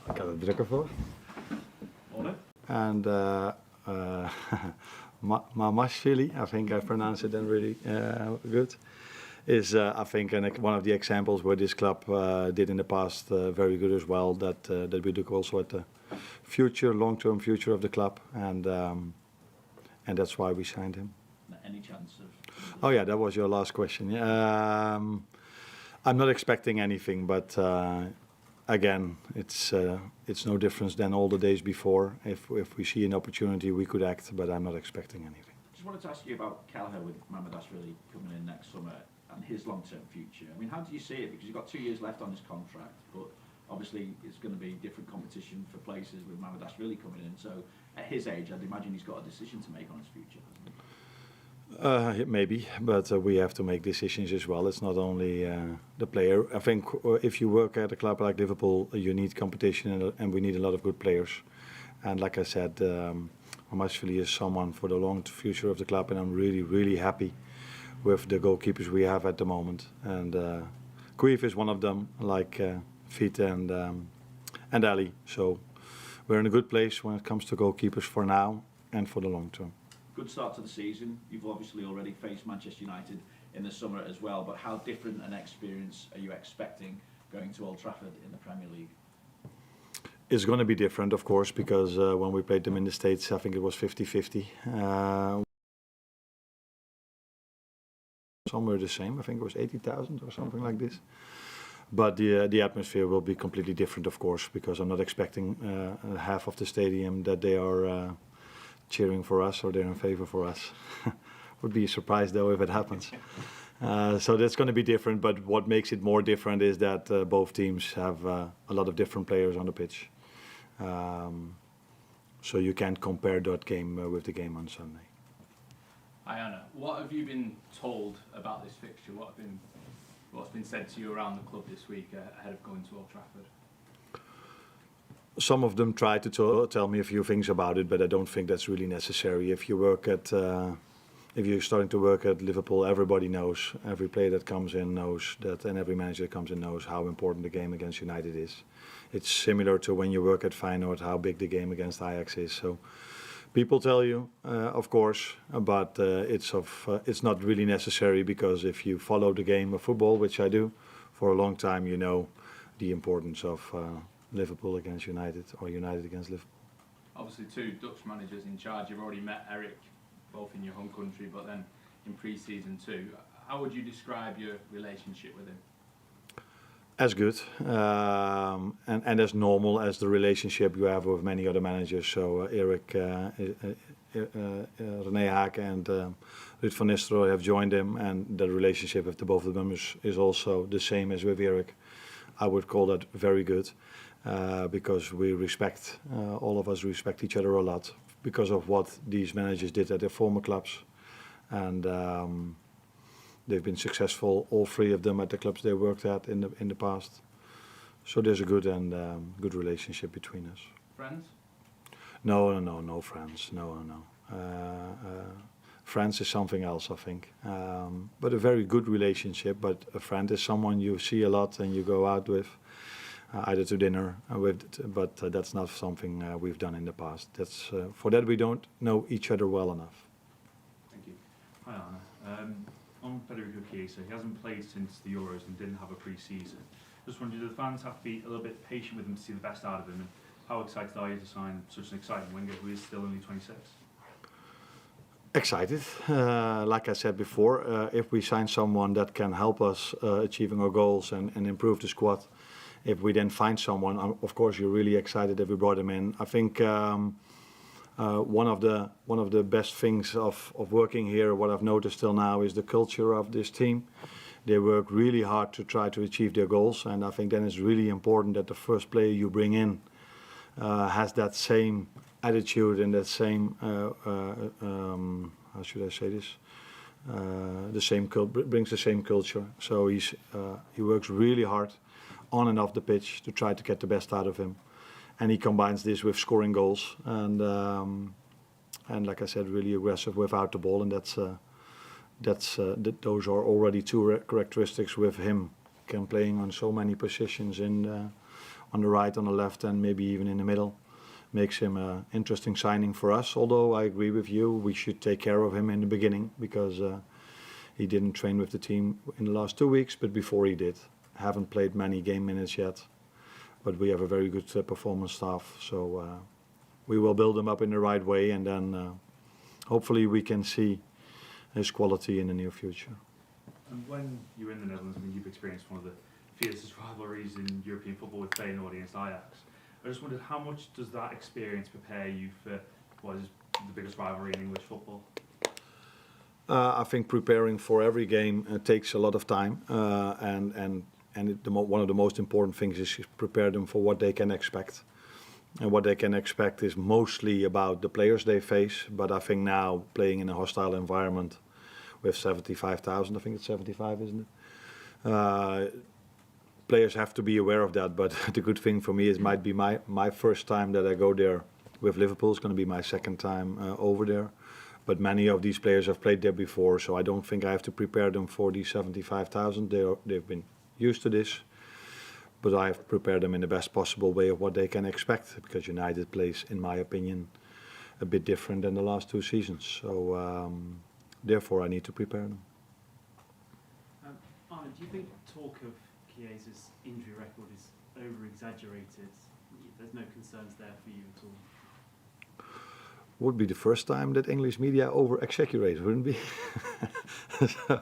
Ik had het drukker voor. Morning. And Mamashvili, I think I pronounced it then really good, is I think one of the examples where this club did in the past very good as well. That we look also at the future, long-term future of the club, and that's why we signed him. Any chance of? Oh yeah, that was your last question. I'm not expecting anything, but again, it's no difference than all the days before. If we see an opportunity, we could act, but I'm not expecting anything. Just wanted to ask you about Kelleher with Mamardashvili coming in next summer and his long-term future. I mean, how do you see it? Because you've got 2 years left on his contract, but obviously it's going to be different competition for places with Mamardashvili coming in. So at his age, I'd imagine he's got a decision to make on his future, hasn't he? Maybe, but we have to make decisions as well. It's not only the player. I think if you work at a club like Liverpool, you need competition, and we need a lot of good players. And like I said, Mamashvili is someone for the long future of the club, and I'm really, really happy with the goalkeepers we have at the moment. And Cruyff is one of them, like Fiet and Ali. So we're in a good place when it comes to goalkeepers for now and for the long term. Good start to the season. You've obviously already faced Manchester United in the summer as well, but how different an experience are you expecting going to Old Trafford in the Premier League? It's going to be different, of course, because when we played them in the States, I think it was 50-50. Somewhere the same, I think it was 80,000 or something like this. But the atmosphere will be completely different, of course, because I'm not expecting half of the stadium that they are cheering for us or they're in favor for us. Would be a surprise though if it happens. So that's going to be different, but what makes it more different is that both teams have a lot of different players on the pitch. So you can't compare that game with the game on Sunday. Hi Anna, what have you been told about this fixture? What's been said to you around the club this week ahead of going to Old Trafford? Some of them try to tell me a few things about it, but I don't think that's really necessary. If you're starting to work at Liverpool, everybody knows, every player that comes in knows that, and every manager that comes in knows how important the game against United is. It's similar to when you work at Feyenoord, how big the game against Ajax is. So people tell you, of course, but it's not really necessary, because if you follow the game of football, which I do, for a long time, you know the importance of Liverpool against United or United against Liverpool. Obviously 2 Dutch managers in charge. You've already met Eric, both in your home country, but then in pre-season too. How would you describe your relationship with him? As good and as normal as the relationship you have with many other managers. So Eric, René Haak and Ruud van Nistelrooy have joined him, and the relationship with the both of them is also the same as with Eric. I would call that very good. Because we respect, all of us respect each other a lot because of what these managers did at their former clubs. And they've been successful, all 3 of them, at the clubs they worked at in the past. So there's a good good relationship between us. Friends? No friends. No. Friends is something else, I think. But a very good relationship. But a friend is someone you see a lot and you go out with. Either to dinner but that's not something we've done in the past. That's for that we don't know each other well enough. Thank you. Hi Arne. On Federico Chiesa, he hasn't played since the Euros and didn't have a pre-season. Just wondering, do the fans have to be a little bit patient with him to see the best out of him, and how excited are you to sign such an exciting winger who is still only 26? Excited. Like I said before, if we sign someone that can help us achieving our goals and improve the squad, if we then find someone, of course you're really excited that we brought him in. I think one of the best things of working here, what I've noticed till now, is the culture of this team. They work really hard to try to achieve their goals, and I think then it's really important that the first player you bring in has that same attitude and that same, how should I say this? Brings the same culture. So he works really hard on and off the pitch to try to get the best out of him, and he combines this with scoring goals and like I said, really aggressive without the ball, and those are already 2 characteristics with him. Playing on so many positions on the right, on the left, and maybe even in the middle. Makes him an interesting signing for us. Although I agree with you, we should take care of him in the beginning because he didn't train with the team in the last 2 weeks, but before he did. Haven't played many game minutes yet, but we have a very good performance staff, so we will build him up in the right way, and then hopefully we can see his quality in the near future. And when you're in the Netherlands, I mean, you've experienced one of the fiercest rivalries in European football with Feyenoord against Ajax. I just wondered, how much does that experience prepare you for what is the biggest rivalry in English football? I think preparing for every game takes a lot of time, and one of the most important things is prepare them for what they can expect. And what they can expect is mostly about the players they face, but I think now playing in a hostile environment with 75,000, I think it's 75, isn't it? Players have to be aware of that, but the good thing for me is it might be my first time that I go there with Liverpool. It's going to be my second time over there. But many of these players have played there before, so I don't think I have to prepare them for these 75,000. They've been used to this. But I have prepared them in the best possible way of what they can expect, because United plays, in my opinion, a bit different than the last 2 seasons. So therefore I need to prepare them. Arne, do you think talk of Chiesa's injury record is over-exaggerated? There's no concerns there for you at all? Would be the first time that English media over-exaggerate, wouldn't it be? So,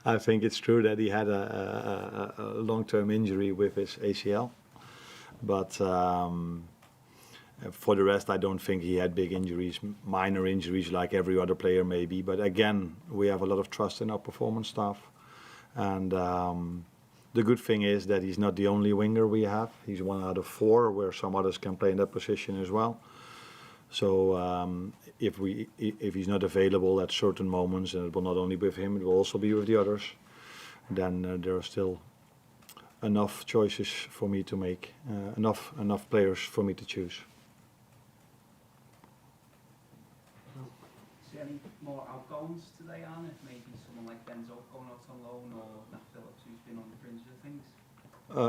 I think it's true that he had a long-term injury with his ACL, but for the rest I don't think he had big injuries, minor injuries like every other player maybe, but again we have a lot of trust in our performance staff, and the good thing is that he's not the only winger we have. He's 1 out of 4, where some others can play in that position as well. So if he's not available at certain moments, and it will not only be with him, it will also be with the others, then there are still enough choices for me to make, enough players for me to choose. See any more outgoings today, Arne? Maybe someone like Denzel going out on loan, or Nat Phillips, who's been on the fringe of things?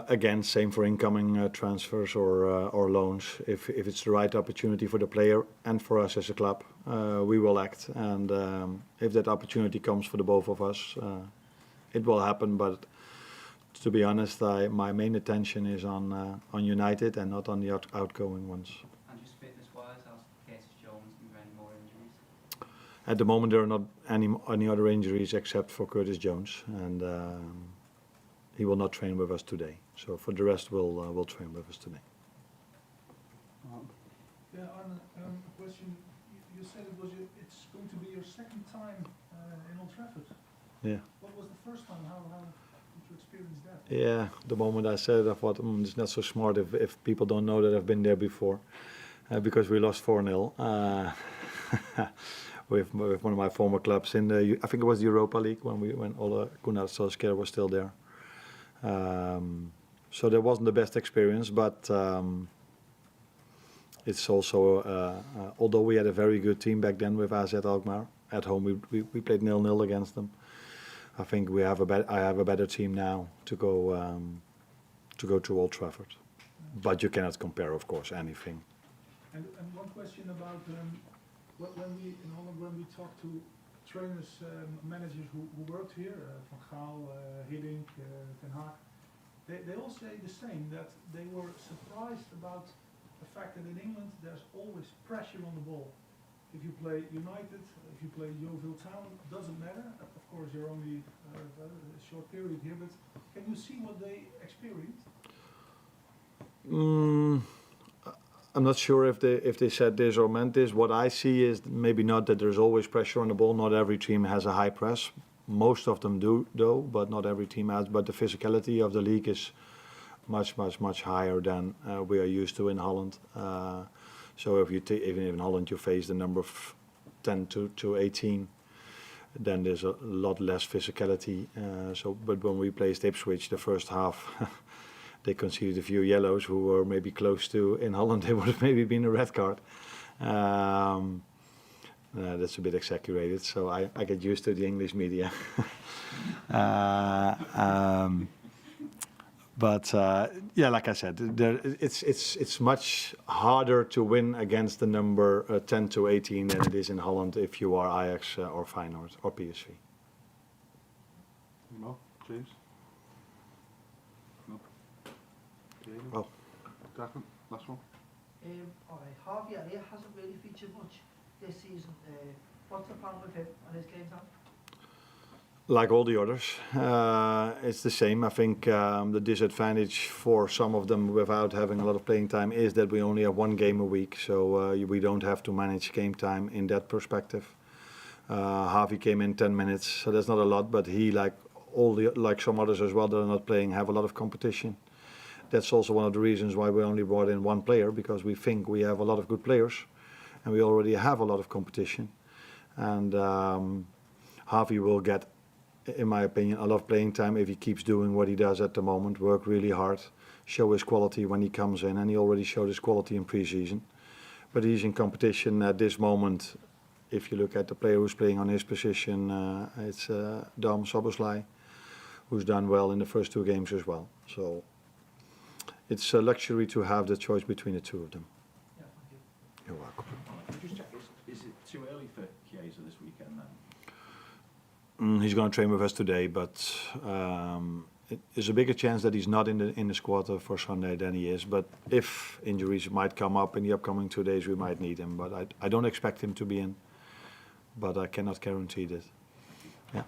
Again, same for incoming transfers or loans. If it's the right opportunity for the player and for us as a club, we will act. And if that opportunity comes for the both of us, it will happen. But to be honest, my main attention is on United and not on the outgoing ones. And just fitness-wise, how's Curtis Jones? Are there any more injuries? At the moment, there are not any other injuries except for Curtis Jones, and he will not train with us today. So for the rest, will train with us today. Yeah, Arne, a question. You said it's going to be your second time in Old Trafford. Yeah. What was the first time? How did you experience that? Yeah, the moment I said it, I thought it's not so smart if people don't know that I've been there before, because we lost 4-0 with one of my former clubs in the, I think it was the Europa League when Ole Gunnar Solskjaer was still there. So that wasn't the best experience, but it's also, although we had a very good team back then with AZ Alkmaar at home, we played 0-0 against them. I think I have a better team now to go to Old Trafford, but you cannot compare, of course, anything. And one question about when we in Holland, when we talk to trainers, managers who worked here, Van Gaal, Hiddink, Ten Hag, they all say the same, that they were surprised about the fact that in England there's always pressure on the ball. If you play United, if you play Yeovil Town, doesn't matter. Of course, you're only a short period here, but can you see what they experienced? I'm not sure if they said this or meant this. What I see is maybe not that there's always pressure on the ball. Not every team has a high press. Most of them do, though, but not every team has. But the physicality of the league is much higher than we are used to in Holland. So if even in Holland you face the number of 10 to 18, then there's a lot less physicality. But when we played Ipswich the first half, they conceded a few yellows who were maybe close to, in Holland, they would have maybe been a red card. That's a bit exaggerated, so I get used to the English media. But yeah, like I said, it's much harder to win against the number 10 to 18 than it is in Holland if you are Ajax or Feyenoord or PSV. No, James? No. David? Well. Declan, last one? All right, Harvey Elliott hasn't really featured much this season. What's the plan with him and his game time? Like all the others, it's the same. I think the disadvantage for some of them without having a lot of playing time is that we only have one game a week, so we don't have to manage game time in that perspective. Harvey came in 10 minutes, so that's not a lot, but he, like some others as well that are not playing, have a lot of competition. That's also one of the reasons why we only brought in one player, because we think we have a lot of good players and we already have a lot of competition. And Harvey will get, in my opinion, a lot of playing time if he keeps doing what he does at the moment, work really hard, show his quality when he comes in, and he already showed his quality in pre-season. But he's in competition at this moment. If you look at the player who's playing on his position, it's Dam Szoboszlai, who's done well in the first 2 games as well. So it's a luxury to have the choice between the two of them. Yeah, thank you. You're welcome. Can I just check, is it too early for Chiesa this weekend then? He's going to train with us today, but there's a bigger chance that he's not in the squad for Sunday than he is. But if injuries might come up in the upcoming 2 days, we might need him. But I don't expect him to be in. But I cannot guarantee that. Yeah.